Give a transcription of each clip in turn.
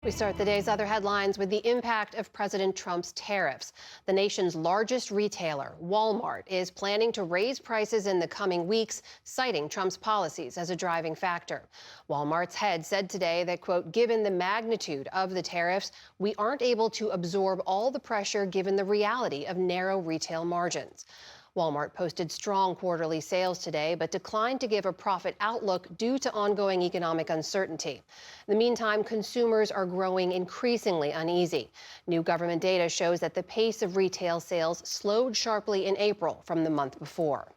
We start the day's other headlines with the impact of President Trump's tariffs. The nation's largest retailer, Walmart, is planning to raise prices in the coming weeks, citing Trump's policies as a driving factor. Walmart's head said today that, quote, given the magnitude of the tariffs, we aren't able to absorb all the pressure given the reality of narrow retail margins. Walmart posted strong quarterly sales today, but declined to give a profit outlook due to ongoing economic uncertainty. In the meantime, consumers are growing increasingly uneasy. New government data shows that the pace of retail sales slowed sharply in April from the month before.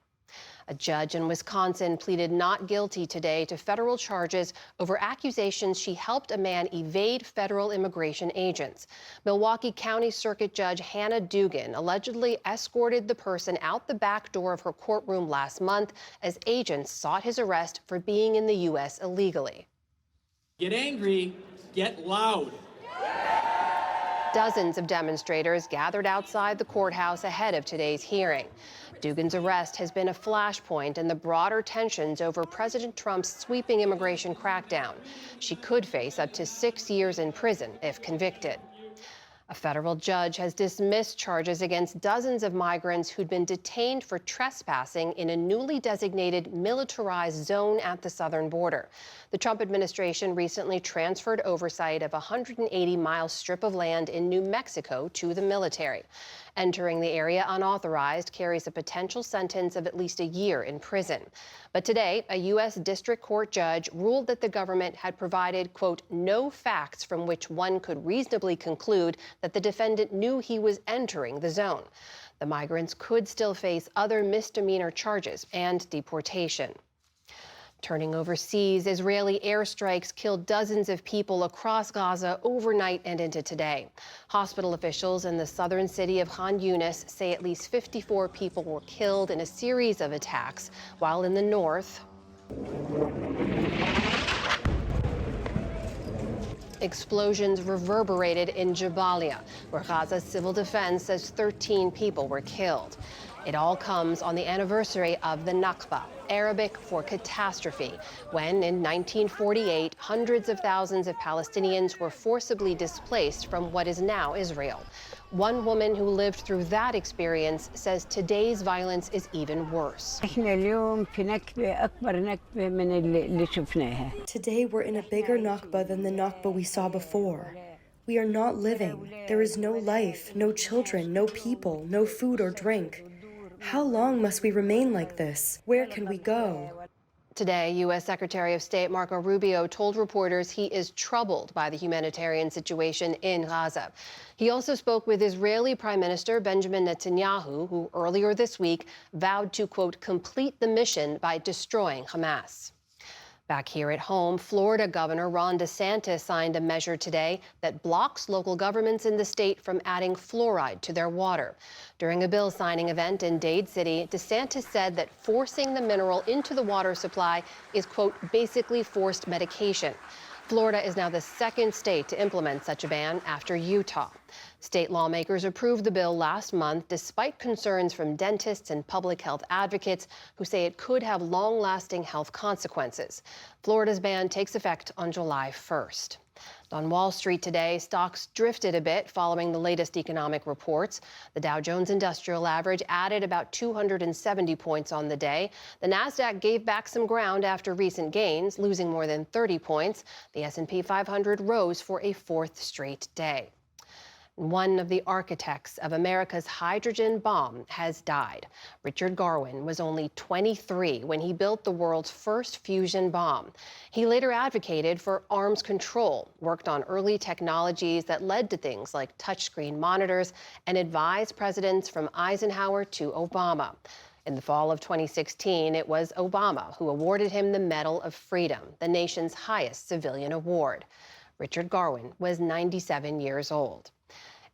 A judge in Wisconsin pleaded not guilty today to federal charges over accusations she helped a man evade federal immigration agents. Milwaukee County Circuit Judge Hannah Dugan allegedly escorted the person out the back door of her courtroom last month as agents sought his arrest for being in the U.S. illegally. Get angry, get loud. Dozens of demonstrators gathered outside the courthouse ahead of today's hearing. Dugan's arrest has been a flashpoint in the broader tensions over President Trump's sweeping immigration crackdown. She could face up to 6 years in prison if convicted. A federal judge has dismissed charges against dozens of migrants who'd been detained for trespassing in a newly designated militarized zone at the southern border. The Trump administration recently transferred oversight of a 180-mile strip of land in New Mexico to the military. Entering the area unauthorized carries a potential sentence of at least a year in prison. But today, a U.S. district court judge ruled that the government had provided, quote, no facts from which one could reasonably conclude that the defendant knew he was entering the zone. The migrants could still face other misdemeanor charges and deportation. Turning overseas, Israeli airstrikes killed dozens of people across Gaza overnight and into today. Hospital officials in the southern city of Khan Yunis say at least 54 people were killed in a series of attacks, while in the north, explosions reverberated in Jabalia, where Gaza's civil defense says 13 people were killed. It all comes on the anniversary of the Nakba, Arabic for catastrophe, when in 1948, hundreds of thousands of Palestinians were forcibly displaced from what is now Israel. One woman who lived through that experience says today's violence is even worse. Today we're in a bigger Nakba than the Nakba we saw before. We are not living. There is no life, no children, no people, no food or drink. How long must we remain like this? Where can we go? Today, U.S. Secretary of State Marco Rubio told reporters he is troubled by the humanitarian situation in Gaza. He also spoke with Israeli Prime Minister Benjamin Netanyahu, who earlier this week vowed to, quote, complete the mission by destroying Hamas. Back here at home, Florida Governor Ron DeSantis signed a measure today that blocks local governments in the state from adding fluoride to their water. During a bill signing event in Dade City, DeSantis said that forcing the mineral into the water supply is, quote, basically forced medication. Florida is now the second state to implement such a ban after Utah. State lawmakers approved the bill last month despite concerns from dentists and public health advocates who say it could have long-lasting health consequences. Florida's ban takes effect on July 1st. On Wall Street today, stocks drifted a bit following the latest economic reports. The Dow Jones Industrial Average added about 270 points on the day. The Nasdaq gave back some ground after recent gains, losing more than 30 points. The S&P 500 rose for a fourth straight day. One of the architects of America's hydrogen bomb has died. Richard Garwin was only 23 when he built the world's first fusion bomb. He later advocated for arms control, worked on early technologies that led to things like touchscreen monitors, and advised presidents from Eisenhower to Obama. In the fall of 2016, it was Obama who awarded him the Medal of Freedom, the nation's highest civilian award. Richard Garwin was 97 years old.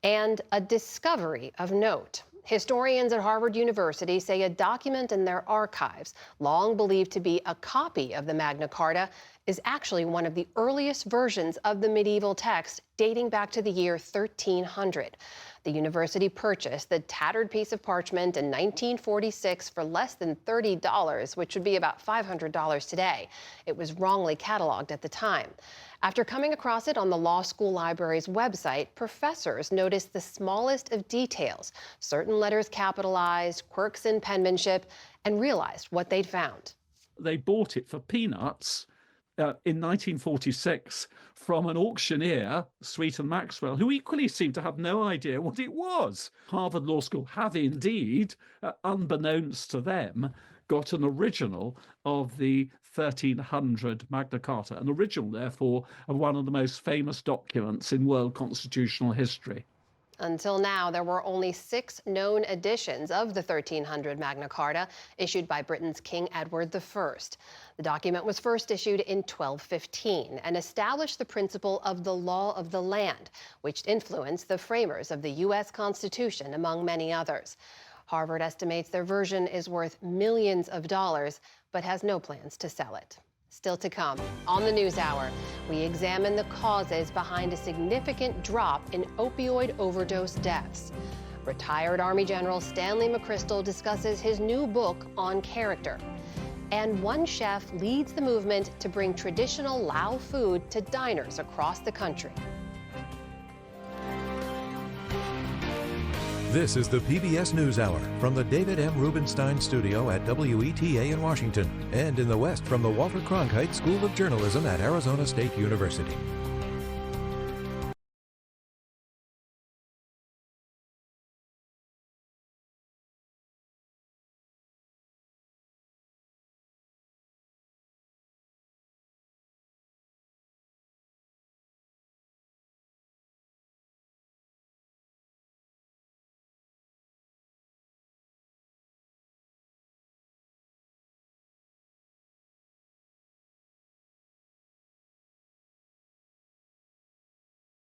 And a discovery of note. Historians at Harvard University say a document in their archives, long believed to be a copy of the Magna Carta, is actually one of the earliest versions of the medieval text, dating back to the year 1300. The university purchased the tattered piece of parchment in 1946 for less than $30, which would be about $500 today. It was wrongly cataloged at the time. After coming across it on the law school library's website, professors noticed the smallest of details, certain letters capitalized, quirks in penmanship, and realized what they'd found. They bought it for peanuts in 1946 from an auctioneer, Sweet and Maxwell, who equally seemed to have no idea what it was. Harvard Law School have indeed, unbeknownst to them, got an original of the 1300 Magna Carta, an original, therefore, of one of the most famous documents in world constitutional history. Until now, there were only 6 known editions of the 1300 Magna Carta, issued by Britain's King Edward I. The document was first issued in 1215 and established the principle of the law of the land, which influenced the framers of the U.S. Constitution, among many others. Harvard estimates their version is worth millions of dollars, but has no plans to sell it. Still to come, on the NewsHour, we examine the causes behind a significant drop in opioid overdose deaths. Retired Army General Stanley McChrystal discusses his new book on character. And one chef leads the movement to bring traditional Lao food to diners across the country. This is the PBS NewsHour from the David M. Rubenstein Studio at WETA in Washington and in the West from the Walter Cronkite School of Journalism at Arizona State University.